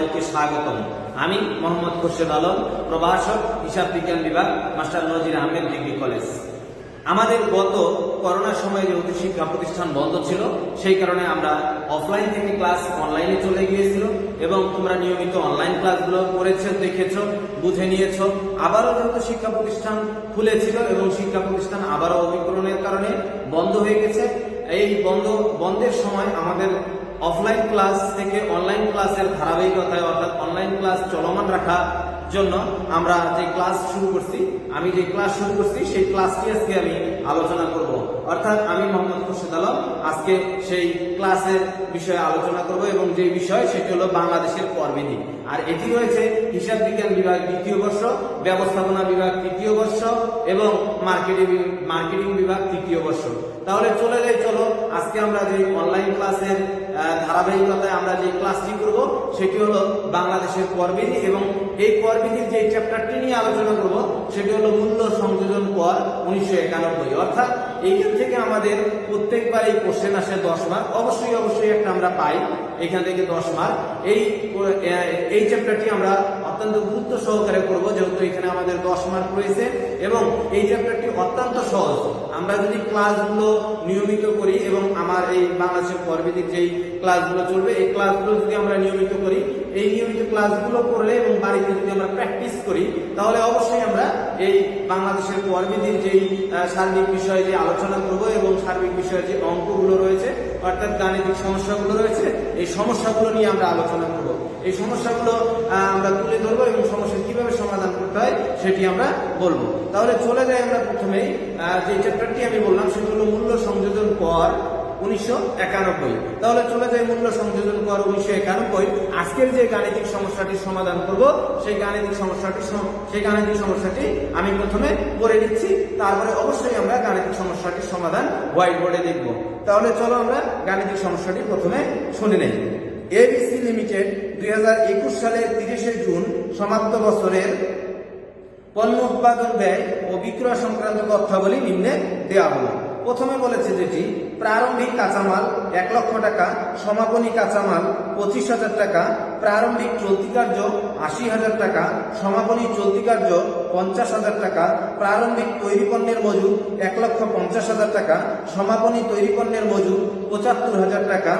সবাইকে স্বাগতম। আমি মোহাম্মদ খুরশেদ আলম, প্রভাষক, হিসাব বিজ্ঞান বিভাগ, মাস্টার নজির আহমেদ ডিগ্রি কলেজ। আমাদের গত করোনার সময় যেহেতু শিক্ষা প্রতিষ্ঠান বন্ধ ছিল, সেই কারণে আমরা অফলাইন থেকে ক্লাস অনলাইনে চলে গিয়েছিল এবং তোমরা নিয়মিত অনলাইন ক্লাসগুলো করেছো, দেখেছো, বুঝে নিয়েছো। আবারও যেহেতু শিক্ষা প্রতিষ্ঠান খুলেছিল এবং শিক্ষা প্রতিষ্ঠান আবারও অমিক্রণের কারণে বন্ধ হয়ে গেছে, এই বন্ধের সময় আমাদের অফলাইন ক্লাস থেকে অনলাইন ক্লাসের ধারাবাহিকতায় অর্থাৎ অনলাইন ক্লাস চলমান রাখার জন্য আমরা যে ক্লাস শুরু করছি সেই ক্লাসটি আজকে আমি আলোচনা করব। অর্থাৎ আমি মোহাম্মদ খুরশেদ আলম আজকে সেই ক্লাসের বিষয়ে আলোচনা করব এবং যে বিষয় সেটি হলো বাংলাদেশের করবিধি। আর এটি রয়েছে হিসাব বিজ্ঞান বিভাগ দ্বিতীয় বর্ষ, ব্যবস্থাপনা বিভাগ তৃতীয় বর্ষ এবং মার্কেটিং বিভাগ তৃতীয় বর্ষ। তাহলে চলো আজকে আমরা যে অনলাইন ক্লাসের ধারাবাহিকতায় আমরা যে ক্লাসটি করব সেটি হলো বাংলাদেশের করবিধি এবং এই করবিধির যে চ্যাপ্টারটি নিয়ে আলোচনা করব সেটি হলো মূল্য সংযোজন কর 1991। অর্থাৎ এইখান থেকে আমাদের প্রত্যেকবার এই কোশ্চেন আসে 10 মার্ক, অবশ্যই একটা আমরা পাই এখান থেকে 10 মার্ক। এই চ্যাপ্টারটি আমরা অত্যন্ত গুরুত্ব সহকারে করব যেহেতু এখানে আমাদের 10 মার্ক রয়েছে এবং এই চ্যাপ্টারটি অত্যন্ত সহজ। আমরা যদি ক্লাসগুলো নিয়মিত করি এবং আমার এই বাংলাদেশের করবিধির যেই ক্লাসগুলো চলবে এই ক্লাসগুলো যদি আমরা নিয়মিত করি, এই নিয়মিত ক্লাসগুলো করলে এবং বাড়িতে যদি আমরা প্র্যাকটিস করি তাহলে অবশ্যই আমরা এই বাংলাদেশের করবিধির যেই সার্বিক বিষয়ে যে আলোচনা করব এবং সার্বিক বিষয়ে যে অঙ্কগুলো রয়েছে অর্থাৎ গাণিতিক সমস্যাগুলো রয়েছে এই সমস্যাগুলো নিয়ে আমরা আলোচনা করব। এই সমস্যাগুলো আমরা তুলে ধরবো এবং সমস্যা কিভাবে সমাধান করতে হয় সেটি আমরা বলবো। তাহলে চলে যাই আমরা প্রথমেই যে চ্যাপ্টারটি আমি বললাম সেটি হলো মূল্য সংযোজন কর 1991। তাহলে চলে যাই মূল্য সংযোজন কর 1991। আজকের যে গাণিতিক সমস্যাটি সমাধান করব সেই গাণিতিক সমস্যাটি আমি প্রথমে করে দিচ্ছি, তারপরে অবশ্যই আমরা গাণিতিক সমস্যাটির সমাধান হোয়াইট বোর্ডে দেখব। তাহলে চলো আমরা গাণিতিক সমস্যাটি প্রথমে শুনে নেই। এবিসি লিমিটেড 2021 সালের 30শে জুন সমাপ্ত বছরের পণ্য উৎপাদন ব্যয় ও বিক্রয় সংক্রান্ত তথ্যাবলী নিম্নে দেওয়া হলো। প্রথমে বলেছে যেটি প্রারম্ভিক কাঁচামাল 1 লক্ষ টাকা, সমাপনী কাঁচামাল 25,000 টাকা, প্রারম্ভিক চলতি কার্য 80,000 টাকা, সমাপনী চলতি কার্য 50,000 টাকা, প্রারম্ভিক তৈরি পণ্যের মজুদ 1,50,000 টাকা, সমাপনী তৈরি পণ্যের মজুদ 75,000 টাকা,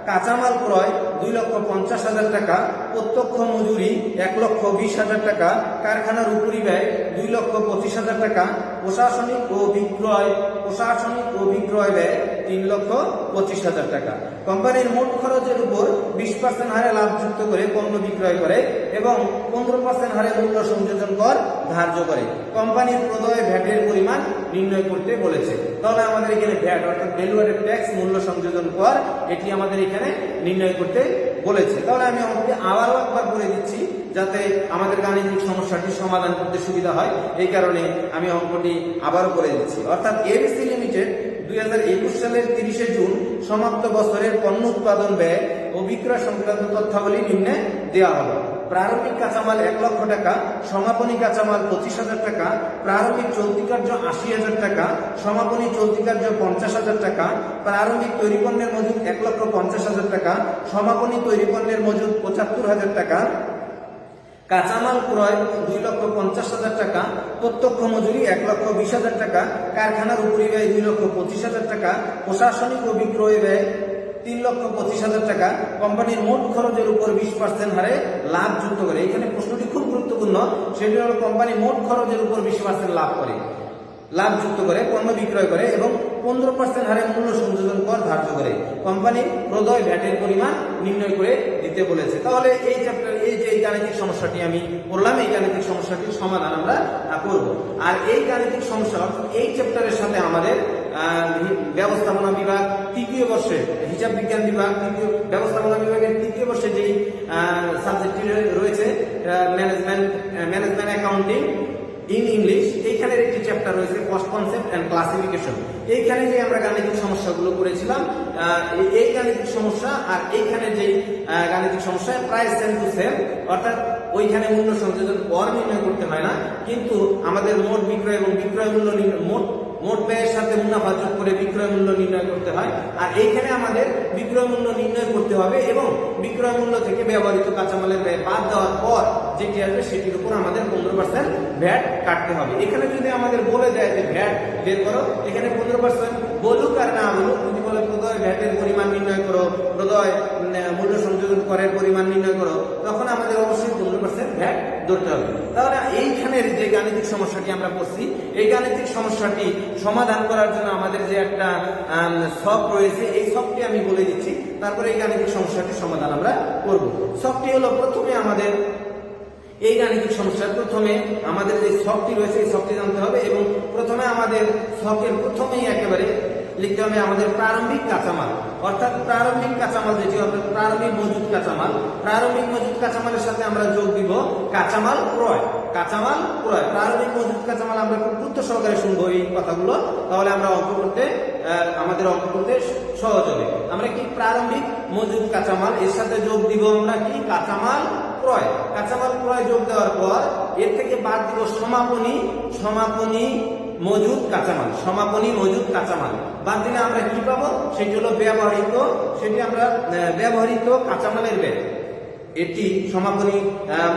কাঁচামাল ক্রয় 2,50,000 টাকা, প্রত্যক্ষ মজুরি 1,20,000 টাকা, কারখানার উপরি ব্যয় 2,25,000 টাকা, প্রশাসনিক ও বিক্রয় ব্যয় 3,25,000 টাকা। কোম্পানির মোট খরচের উপর 20% হারে লাভ যুক্ত করে পণ্য বিক্রয় করে এবং 15% হারে মূল্য সংযোজন কর ধার্য করে। কোম্পানির প্রদেয় ভ্যাটের পরিমাণ নির্ণয় করতে বলেছে। তাহলে আমাদের এখানে ভ্যাট অর্থাৎ ভ্যালু অ্যাডেড ট্যাক্স মূল্য সংযোজন কর এটি আমাদের এখানে নির্ণয় করতে বলেছে। তাহলে আমি আমাকে আবারও একবার বলে দিচ্ছি যাতে আমাদের গাণিতিক সমস্যাটি সমাধান করতে সুবিধা হয়, এই কারণে আমি অঙ্কটি আবারও করে দিচ্ছি। অর্থাৎ এবিসি লিমিটেড 2021 সালের 30শে জুন সমাপ্ত বছরের পণ্য উৎপাদন ব্যয় ও বিক্রয় সংক্রান্ত তথ্যাবলী নিম্নে দেওয়া হলো। প্রারম্ভিক কাঁচামাল 1 লক্ষ টাকা, সমাপনী কাঁচামাল 25,000 টাকা, প্রারম্ভিক চলতি কার্য 80,000 টাকা, সমাপনী চলতি কার্য 50,000 টাকা, প্রারম্ভিক তৈরি পণ্যের মজুদ 1,50,000 টাকা, সমাপনী তৈরি পণ্যের মজুদ 75,000 টাকা, কাঁচামাল ক্রয় 2,50,000 টাকা, প্রত্যক্ষ মজুরি 1,20,000 টাকা, কারখানার উপরি ব্যয় 2,25,000 টাকা, প্রশাসনিক ও বিক্রয় ব্যয় 3,25,000 টাকা, কোম্পানির মোট খরচের উপর 20% হারে লাভ যুক্ত করে। এখানে প্রশ্নটি খুব গুরুত্বপূর্ণ, সেটি হলো কোম্পানি মোট খরচের উপর 20% লাভ যুক্ত করে পণ্য বিক্রয় করে এবং 15% হারে মূল্য সংযোজন কর ধার্য করে। কোম্পানি প্রদেয় ভ্যাটের পরিমাণ নির্ণয় করে দিতে বলেছে। তাহলে এই যে গাণিতিক সমস্যাটি আমি বললাম এই গাণিতিক সমস্যাটির সমাধান আমরা করব। আর এই গাণিতিক সমস্যা এই চ্যাপ্টারের সাথে আমাদের ব্যবস্থাপনা বিভাগ তৃতীয় বর্ষে হিসাব বিজ্ঞান বিভাগ ব্যবস্থাপনা বিভাগের তৃতীয় বর্ষে যেই সাবজেক্টটি রয়েছে ম্যানেজমেন্ট অ্যাকাউন্টিং ইন ইংলিশ, এইখানের একটি চ্যাপ্টার রয়েছে কস্ট কনসেপ্ট এন্ড ক্লাসিফিকেশন। এইখানে যে আমরা গাণিতিক সমস্যাগুলো করেছিলাম এই গাণিতিক সমস্যা আর এইখানে যে গাণিতিক সমস্যা প্রায় সেম টু সেম, অর্থাৎ ওইখানে মূল্য সংযোজন কর নির্ণয় করতে হয় না, কিন্তু আমাদের মোট বিক্রয় এবং বিক্রয় মূল্য মোট ব্যয়ের সাথে মুনাফা যোগ করে বিক্রয় মূল্য নির্ণয় করতে হয়। আর এইখানে আমাদের বিক্রয় মূল্য নির্ণয় করতে হবে এবং বিক্রয় মূল্য থেকে ব্যবহৃত কাঁচামালের ব্যয় বাদ দেওয়ার পর যেটি আসবে সেটির উপর আমাদের 15% ভ্যাট কাটতে হবে। এখানে যদি আমাদের বলে দেয় যে ভ্যাট বের করো, এখানে 15% বলুক আর না বলুক, যদি বলে প্রদয় ভ্যাটের পরিমাণ নির্ণয় করো, প্রদয় মূল্য সংযোজন করের পরিমাণ নির্ণয় করো, তখন আমাদের অবশ্যই 15% ভ্যাট ধরতে হবে। তাহলে এইখানের যে গাণিতিক সমস্যাটি আমরা পড়ছি, এই গাণিতিক সমস্যাটি সমাধান করার জন্য আমাদের যে একটা ছক রয়েছে, এই ছকটি আমি বলে দিচ্ছি, তারপরে এই গাণিতিক সমস্যাটির সমাধান আমরা করব। ছকটি হলো, প্রথমে আমাদের এই গাণিতিক সমস্যার প্রথমে আমাদের যে ছকটি রয়েছে এই ছকটি জানতে হবে এবং প্রথমে আমাদের ছকের প্রথমেই একেবারে লিখতে হবে আমাদের প্রারম্ভিক কাঁচামাল, অর্থাৎ প্রারম্ভিক কাঁচামাল যেটি হবে প্রারম্ভিক মজুদ কাঁচামাল। প্রারম্ভিক মজুদ কাঁচামালের সাথে আমরা যোগ দিব কাঁচামাল ক্রয়। কাঁচামাল ক্রয়, প্রারম্ভিক মজুদ কাঁচামাল, আমরা খুব গুরুত্ব সহকারে শুনবো এই কথাগুলো, তাহলে আমরা আমাদের অঙ্ক করতে সহজ হবে। আমরা কি প্রারম্ভিক মজুদ কাঁচামাল, এর সাথে যোগ দিব আমরা কি কাঁচামাল ক্রয়। কাঁচামাল ক্রয় যোগ দেওয়ার পর এর থেকে বাদ দিব সমাপনী মজুদ কাঁচামাল। সমাপনী মজুদ কাঁচামাল বাদ দিলে আমরা কি পাবো, সেটি হলো ব্যবহৃত কাঁচামালের ব্যয়। এটি সমাপনী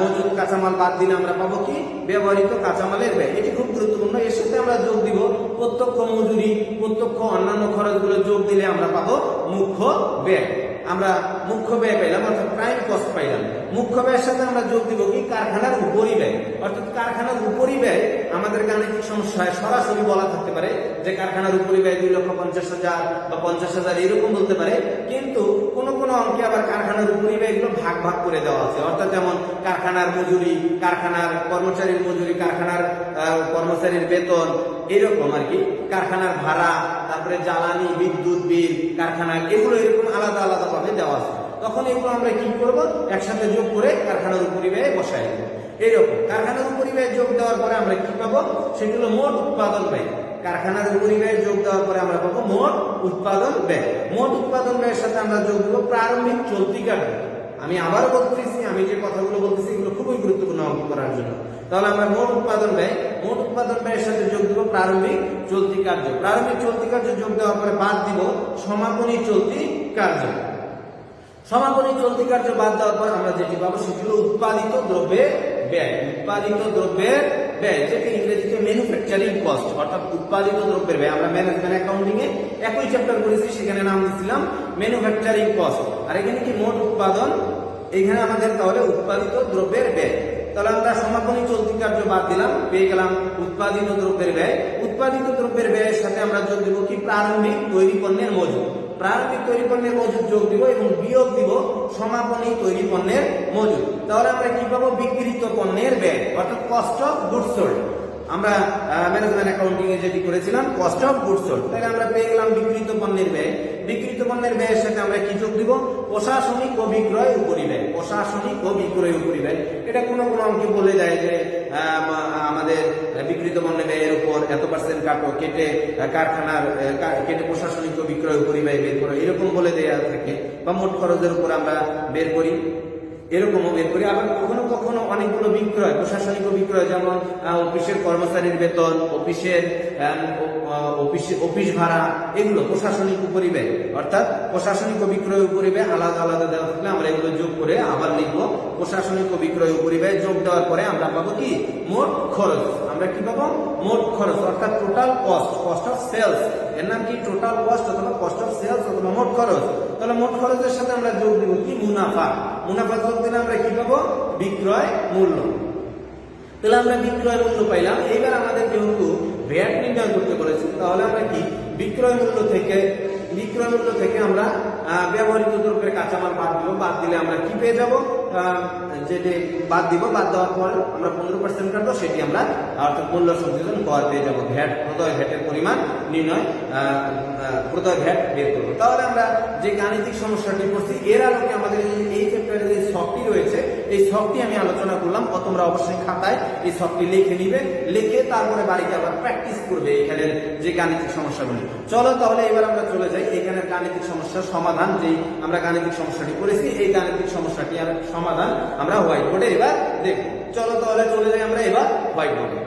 মজুদ কাঁচামাল বাদ দিলে আমরা পাবো কি ব্যবহৃত কাঁচামালের ব্যয়। এটি খুব গুরুত্বপূর্ণ। এর সাথে আমরা যোগ দিব প্রত্যক্ষ মজুরি, প্রত্যক্ষ অন্যান্য খরচগুলো যোগ দিলে আমরা পাবো মুখ্য ব্যয়। আমরা মুখ্য ব্যয় পাইলাম, অর্থাৎ প্রাইম কস্ট পাইলাম। মুখ্য ব্যয়ের সাথে আমরা যোগ দিব কি কারখানার উপরি ব্যয়, অর্থাৎ কারখানার উপরি ব্যয় আমাদের গাণিতিক সমস্যায় সরাসরি বলা থাকতে পারে যে কারখানার উপরি ব্যয় 2,50,000 বা 50,000 এরকম বলতে পারে, কিন্তু কোন অঙ্কে আবার কারখানার উপরি ব্যয়গুলো ভাগ ভাগ করে দেওয়া আছে। অর্থাৎ যেমন কারখানার মজুরি, কারখানার কর্মচারীর মজুরি, কারখানার কর্মচারীর বেতন, এরকম আর কি, কারখানার ভাড়া, তারপরে জ্বালানি, বিদ্যুৎ বিল, কারখানার, এগুলো এরকম আলাদা আলাদা ভাবে দেওয়া আছে। তখন এগুলো আমরা কি করব, একসাথে যোগ করে কারখানার উপরি ব্যয় বসাই দেব। এইরকম কারখানার উপরি ব্যয় যোগ দেওয়ার পরে আমরা কি পাবো, সেগুলো মোট উৎপাদন ব্যয়। কারখানার উপরি ব্যয় যোগ দেওয়ার পরে আমরা পাবো মোট উৎপাদন ব্যয়। মোট উৎপাদন ব্যয়ের সাথে আমরা যোগ দেবো প্রারম্ভিক চলতি কার্য। আমি আবার বলতেছি, আমি যে কথাগুলো বলতেছি এগুলো খুবই গুরুত্বপূর্ণ অঙ্ক করার জন্য। তাহলে আমরা মোট উৎপাদন ব্যয়ের সাথে যোগ দেবো প্রারম্ভিক চলতি কার্য। প্রারম্ভিক চলতি কার্য যোগ দেওয়ার পরে বাদ দিব সমাপনী চলতি কার্য। সমাপনী চলতি কার্য বাদ দেওয়ার পর আমরা যেটি পাবো সেটি হলো উৎপাদিত দ্রব্যের ব্যয়। উৎপাদিত দ্রব্যের ব্যয়, যেটি ইংরেজিতে ম্যানুফ্যাকচারিং কস্ট, অর্থাৎ উৎপাদিত দ্রব্যের ব্যয়। আমরা ম্যানেজমেন্ট অ্যাকাউন্টিং এ একই চ্যাপ্টার করেছি, সেখানে নাম দিয়েছিলাম ম্যানুফ্যাকচারিং কস্ট। আর এখানে কি মোট উৎপাদন, এখানে আমাদের তাহলে উৎপাদিত দ্রব্যের ব্যয়। তাহলে আমরা সমাপনী চলতি কার্য বাদ দিলাম, পেয়ে গেলাম উৎপাদিত দ্রব্যের ব্যয়। উৎপাদিত দ্রব্যের ব্যয়ের সাথে আমরা যোগ দিব কি প্রারম্ভিক তৈরি পণ্যের মজুদ। প্রারম্ভিক তৈরি পণ্যের মজুদ যোগ দিব এবং বিয়োগ দিব সমাপনী তৈরি পণ্যের মজুদ। তাহলে আমরা কি পাবো, বিক্রিত পণ্যের ব্যয়, অর্থাৎ কস্ট অফ গুডস সোল্ড। আমরা ম্যানেজমেন্ট অ্যাকাউন্টিং এ যেটি করেছিলাম কস্ট অফ গুডস সোল্ড, তাহলে আমরা পেয়ে গেলাম বিক্রিত পণ্যের ব্যয়। বিক্রিত পণ্যের ব্যয়ের সাথে আমরা কি যোগ দিব, প্রশাসনিক ও বিক্রয় উপরি ব্যয়। প্রশাসনিক ও বিক্রয় উপরি ব্যয়, এটা কোনো অঙ্কে বলে দেয় যে আমাদের বিক্রিত পণ্যের ব্যয়ের উপর এত % কাটো, কেটে কারখানার কেটে প্রশাসনিক ও বিক্রয় উপরি ব্যয় বের করো, এরকম বলে দেয়া থাকে। বা মোট খরচের উপর আমরা বের করি, এরকমও বের করি। আবার কখনো কখনো অনেকগুলো বিক্রয়, প্রশাসনিক ও বিক্রয়, যেমন অফিসের কর্মচারীর বেতন, অফিস ভাড়া, এগুলো প্রশাসনিক উপরি ব্যয়। অর্থাৎ প্রশাসনিক ও বিক্রয় উপরি ব্যয় আলাদা আলাদা দেওয়া থাকলে আমরা এগুলো যোগ করে আবার লিখবো প্রশাসনিক ও বিক্রয় উপরি ব্যয়। যোগ দেওয়ার পরে আমরা পাবো কি মোট খরচ। আমরা কি পাবো, মোট খরচ, অর্থাৎ total cost, cost of sales. এর নাম কি টোটাল কস্ট অথবা কস্ট অফ সেলস অথবা মোট খরচ। তাহলে মোট খরচের সাথে আমরা যোগ দিব কি মুনাফা। মুনাফা যোগ দিলে আমরা কি পাবো, বিক্রয় মূল্য। তাহলে আমরা বিক্রয় মূল্য পাইলাম। এইবার আমাদের যেহেতু ভ্যাট নির্ণয় করতে বলেছি, তাহলে আমরা কি বিক্রয় মূল্য থেকে আমরা ব্যবহৃত দ্রব্যের কাঁচামাল বাদ দিব। বাদ দিলে আমরা কি পেয়ে যাব, যেটি বাদ দিব, বাদ দেওয়ার পর আমরা 15% কাটবো, সেটি আমরা অর্থাৎ মূল্য সংযোজন কর পেয়ে যাবো। ভ্যাট, প্রদয় ভ্যাটের পরিমাণ নির্ণয়, প্রদয় ভ্যাট বের করবো। তাহলে আমরা যে গাণিতিক সমস্যাটি করছি, এর আলোকে আমাদের এই চ্যাপ্টারে যে ছকটি রয়েছে, এই ছকটি আমি আলোচনা করলাম। তোমরা অবশ্যই খাতায় এই ছকটি লিখে নিবে, লিখে তারপরে বাড়িতে আবার প্র্যাকটিস করবে এখানের যে গাণিতিক সমস্যাগুলি। চলো তাহলে এবার আমরা চলে যাই এখানের গাণিতিক সমস্যার সমাধান। যেই আমরা গাণিতিক সমস্যাটি করেছি, এই গাণিতিক সমস্যাটি আর সমাধান আমরা হোয়াইট বোর্ডে এবার দেখব। চলো তাহলে চলে যাই আমরা এবার হোয়াইট বোর্ডে।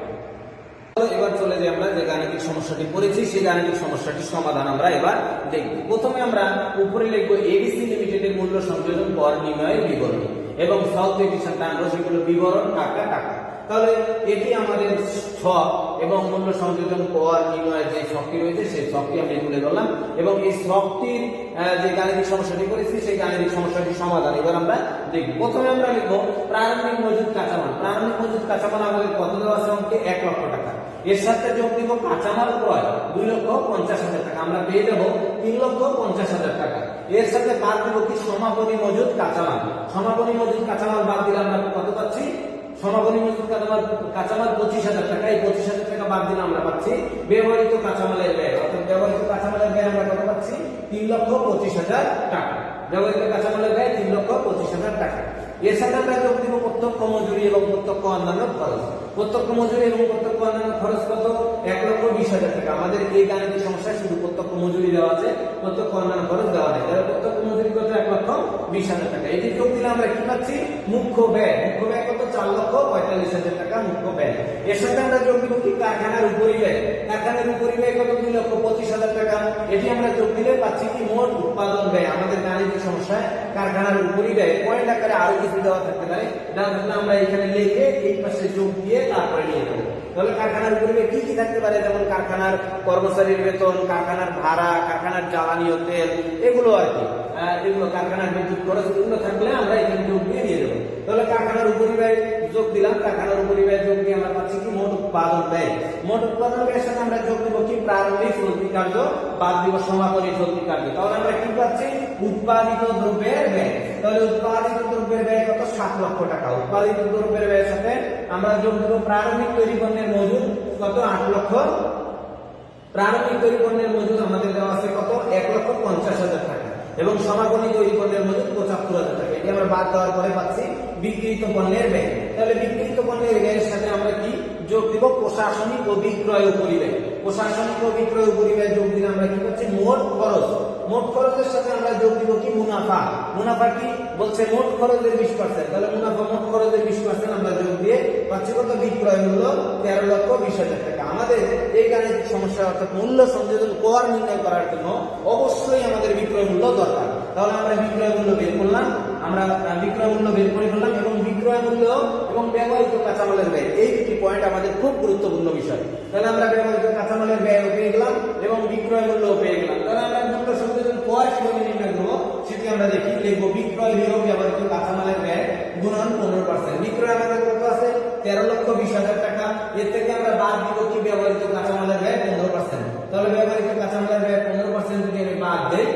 এবার চলে যাই আমরা যে গাণিতিক সমস্যাটি পড়েছি সেই গাণিতিক সমস্যাটির সমাধান আমরা এবার দেখব। প্রথমে আমরা উপরে লিখব এবিসি লিমিটেডের মূল্য সংযোজন কর নির্ণয়ের বিবরণ এবং সাউথ এডিশন টাকা সেগুলো বিবরণ টাকা টাকা। তাহলে এটি আমাদের ছক এবং মূল্য সংযোজন কর নির্ণয়ের যে ছকটি রয়েছে সেই ছকটি আমি তুলে ধরলাম এবং এই ছকটির যে গাণিতিক সমস্যাটি করেছি সেই গাণিতিক সমস্যাটির সমাধান এবার আমরা দেখব। প্রথমে আমরা লিখব প্রারম্ভিক মজুদ কাঁচামাল। প্রারম্ভিক মজুদ কাঁচামাল আমাদের কত দেওয়া আছে অঙ্কে 1 লক্ষ টাকা। এর সাথে যোগ দিব কাঁচামাল ক্রয় 2,50,000 টাকা, আমরা পেয়ে যাব 3,50,000 টাকা। এর সাথে বাদ দিব কি সমাপনী মজুদ কাঁচামাল। সমাপনী মজুদ কাঁচামাল বাদ দিলে আমরা কত পাচ্ছি? সমাপনী মজুদ কাঁচামাল 25,000 টাকা। এই 25,000 টাকা বাদ দিলে আমরা পাচ্ছি ব্যবহৃত কাঁচামালের ব্যয়, অর্থাৎ ব্যবহৃত কাঁচামালের ব্যয় আমরা কত পাচ্ছি? 3,25,000 টাকা। ব্যবহৃত কাঁচামালের ব্যয় 3,25,000 টাকা। এর সাথে আমরা যোগ দিব প্রত্যক্ষ মজুরি এবং প্রত্যক্ষ অন্যান্য খরচ। প্রত্যক্ষ মজুরি এবং প্রত্যক্ষ অন্যান্য খরচ কত? 1,20,000 টাকা। আমাদের এই গাণিতিক সমস্যায় শুধু প্রত্যক্ষ মজুরি দেওয়া আছে, প্রত্যক্ষ অন্যান্য খরচ দেওয়া নেই। তাহলে প্রত্যক্ষ মজুরি কত? 1,20,000 টাকা। এটি যোগ দিলে আমরা কি পাচ্ছি? মুখ্য ব্যয়। মুখ্য ব্যয় কত? 4,45,000 টাকা মুখ্য ব্যয়। এর সাথে আমরা যোগ দিব কি কারখানার উপরিব্যয়। কারখানার উপরিব্যয় কত? 2,25,000 টাকা। এটি আমরা যোগ দিলে পাচ্ছি কি মোট উৎপাদন ব্যয়। আমাদের গাণিতিক সমস্যায় কারখানার উপরিব্যয় পয়েন্ট আকারে আরো কিছু দেওয়া থাকতে পারে, যার জন্য আমরা এখানে লিখে এই পাশে যোগ দিয়ে তারপরে নিয়ে নেব। তাহলে কারখানার উপরিব্যয় কি কি থাকতে পারে? যেমন কারখানার কর্মচারীর বেতন, কারখানার ভাড়া, কারখানার জ্বালানি ও তেল, এগুলো আর কি, এগুলো কারখানার বিদ্যুৎ খরচ, এগুলো থাকলে আমরা এখানে যোগ দিয়ে নিয়ে দেবো। তাহলে কারখানার উপরিব্যয় যোগ দিলাম, কারখানার উপরিব্যয় যোগ দিয়ে আমরা পাচ্ছি কি মোট উৎপাদন ব্যয়। মোট উৎপাদন ব্যয়ের সাথে আমরা যোগ দিব কি প্রারম্ভিক চলতি কার্য, বাদ দিব সমাপনী চলতি কার্য। তাহলে আমরা কি পাচ্ছি? উৎপাদিত দ্রব্যের ব্যয়। তাহলে উৎপাদিত দ্রব্যের ব্যয় কত? 7 লক্ষ টাকা। উৎপাদিত দ্রব্যের ব্যয়ের সাথে আমরা যোগ দিব প্রারম্ভিক তৈরি পণ্যের মজুদ কত? 8 লক্ষ। প্রারম্ভিক তৈরি পণ্যের মজুদ আমাদের দেওয়া আছে কত? 1,50,000 টাকা এবং সমাপনী তৈরি পণ্যের মজুদ 75,000 টাকা। এটি আমরা বাদ দেওয়ার পরে পাচ্ছি বিক্রিত পণ্যের ব্যয়। তাহলে বিক্রিত পণ্যের ব্যয়ের সাথে আমরা কি যোগ দিব? প্রশাসনিক ও বিক্রয় উপরিব্যয়। প্রশাসনিক ও বিক্রয় উপরিব্যয় যোগ দিলে আমরা কি পাচ্ছি? মোট খরচ। মোট খরচের সাথে আমরা যোগ দিব কি মুনাফা। মুনাফা কি বলছে? মোট খরচের 20%। তাহলে মুনাফা মোট খরচের 20% আমরা যোগ দিয়ে পাচ্ছি কত? বিক্রয় মূল্য 13,20,000 টাকা। আমাদের এই গাণিতিক সমস্যা অর্থাৎ মূল্য সংযোজন কর নির্ণয় করার জন্য অবশ্যই আমাদের বিক্রয় মূল্য দরকার। তাহলে আমরা বিক্রয় মূল্য বের করলাম, আমরা বিক্রয় মূল্য বের করে ফেললাম এবং বিক্রয় মূল্য এবং ব্যবহৃত কাঁচামালের ব্যয়, এই দুটি পয়েন্ট আমাদের খুব গুরুত্বপূর্ণ বিষয়। তাহলে আমরা ব্যবহৃত কাঁচামালের ব্যয় পেয়ে গেলাম এবং বিক্রয় মূল্য পেয়ে গেলাম। তাহলে আমরা মূল্য সংযোজন কর কিভাবে নির্ণয় করবো সেটি আমরা দেখি। লিখবো বিক্রয় বিয়োগ ব্যবহৃত কাঁচামালের ব্যয় গুণন 15%। বিক্রয় আমাদের কত আছে? 13,20,000 টাকা। এর থেকে আমরা বাদ দিব কি ব্যবহৃত কাঁচামালের ব্যয় 15%। তাহলে ব্যবহৃত কাঁচামালের ব্যয় 15% যদি আমি বাদ দেই,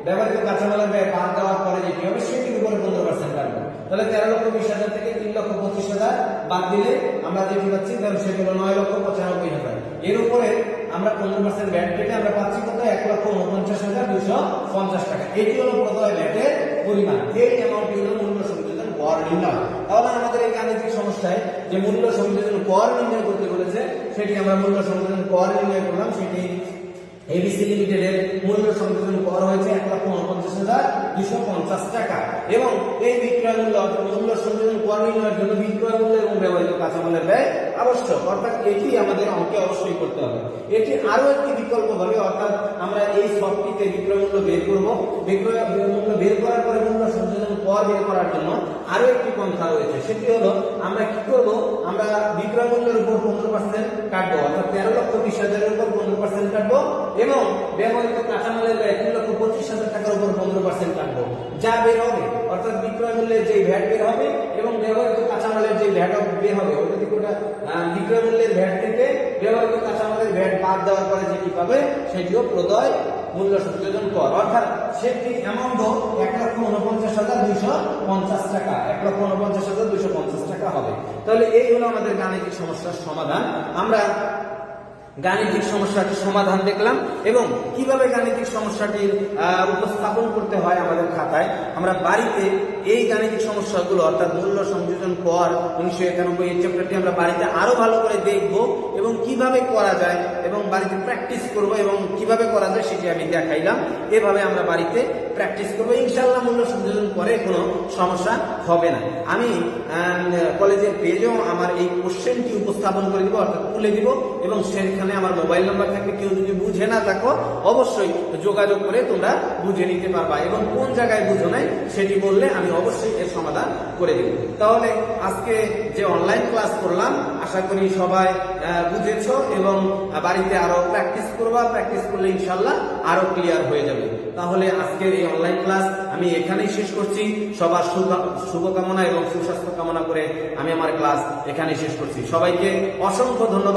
ব্যবহৃত কাঁচামালের ব্যয় বাদ দেওয়ার পরে যেটি হবে সেটির উপরে 15% কাটবো। তাহলে 13,20,000 থেকে 3,25,000 বাদ দিলে আমরা যেটি পাচ্ছি তাহলে সেটি হলো 9,95,000। এর উপরে আমরা 15% ব্যাট কেটে আমরা পাচ্ছি কত? 1,49,250 টাকা। এটি হলো প্রদয় ব্যাটের পরিমাণ। এই অ্যামাউন্টটি হলো মূল্য সংযোজন কর নির্ণয়। তাহলে আমাদের এই গাণিতিক সমস্যায় যে মূল্য সংযোজন কর নির্ণয় করতে বলেছে সেটি আমরা মূল্য সংযোজন কর নির্ণয় করলাম। সেটি এবিসি লিমিটেডের মূল্য সংযোজন কর হয়েছে 1,49,250 টাকা এবং এই বিক্রয় মূল্য মূল্য সংযোজন কর নির্ণয়ের জন্য বিক্রয় মূল্য এবং ব্যবহৃত কাঁচামালের ব্যয় আবশ্যক, অর্থাৎ এটি আমাদের অঙ্কে অবশ্যই করতে হবে। এটি আরো একটি বিকল্প হবে, অর্থাৎ আমরা এই সবটিতে বিক্রয় মূল্য বের করব। বিক্রয় মূল্য বের করার পরে মূল্য সংযোজন কর বের করার জন্য আরো একটি পন্থা রয়েছে। সেটি হলো আমরা কি করব? আমরা বিক্রয় মূল্যের উপর 15% কাটবো, অর্থাৎ 13,20,000 এর উপর 15% কাটবো এবং ব্যবহৃত কাঁচামালের ব্যয় 3,25,000 টাকার উপর 15% কাটবো। যা বের হবে অর্থাৎ বিক্রয় মূল্যের যে ভ্যাট বের হবে এবং ব্যবহৃত কাঁচামালের যে ভ্যাট বের হবে, ওটা থেকে ওটা বিক্রয় মূল্যের ভ্যাট থেকে ব্যবহৃত কাঁচামালের ভ্যাট বাদ দেওয়ার পরে যেটি পাবে সেটিও প্রদয় মূল্য সংযোজন কর, অর্থাৎ সেটি অ্যামাউন্ট 1,49,250 টাকা। 1,49,250 টাকা হবে। তাহলে এই হলো আমাদের গাণিতিক সমস্যার সমাধান। আমরা গাণিতিক সমস্যাটির সমাধান দেখলাম এবং কিভাবে গাণিতিক সমস্যাটির উপস্থাপন করতে হয় আমাদের খাতায়। আমরা বাড়িতে এই গাণিতিক সমস্যাগুলো অর্থাৎ মূল্য সংযোজন পর 1991 এই চ্যাপ্টারটি আমরা বাড়িতে আরো ভালো করে দেখব এবং কিভাবে করা যায় এবং বাড়িতে প্র্যাকটিস করব এবং কিভাবে করা যায় সেটি আমি দেখাইলাম। এভাবে আমরা বাড়িতে প্র্যাকটিস করবো, ইনশাআল্লাহ মূল্য সংযোজন পরে কোনো সমস্যা হবে না। আমি কলেজের পেজেও আমার এই কোশ্চেনটি উপস্থাপন করে দিব অর্থাৎ তুলে দিব এবং সেখানে আমার মোবাইল নাম্বার থাকবে, কেউ যদি বুঝে না থাকো অবশ্যই যোগাযোগ করে তোমরা বুঝে নিতে পারবা এবং কোন জায়গায় বুঝো নাই সেটি বললে আমি অবশ্যই এর সমাধান করে দেব। তাহলে আজকে যে অনলাইন ক্লাস করলাম আশা করি সবাই বুঝেছো এবং বাড়িতে আরো প্র্যাকটিস করবা, প্র্যাকটিস করলে ইনশাআল্লাহ আরো ক্লিয়ার হয়ে যাবে। তাহলে আজকের এই অনলাইন ক্লাস আমি এখানেই শেষ করছি। সবার শুভকামনা এবং সুস্বাস্থ্য কামনা করে আমি আমার ক্লাস এখানেই শেষ করছি। সবাইকে অসংখ্য ধন্যবাদ।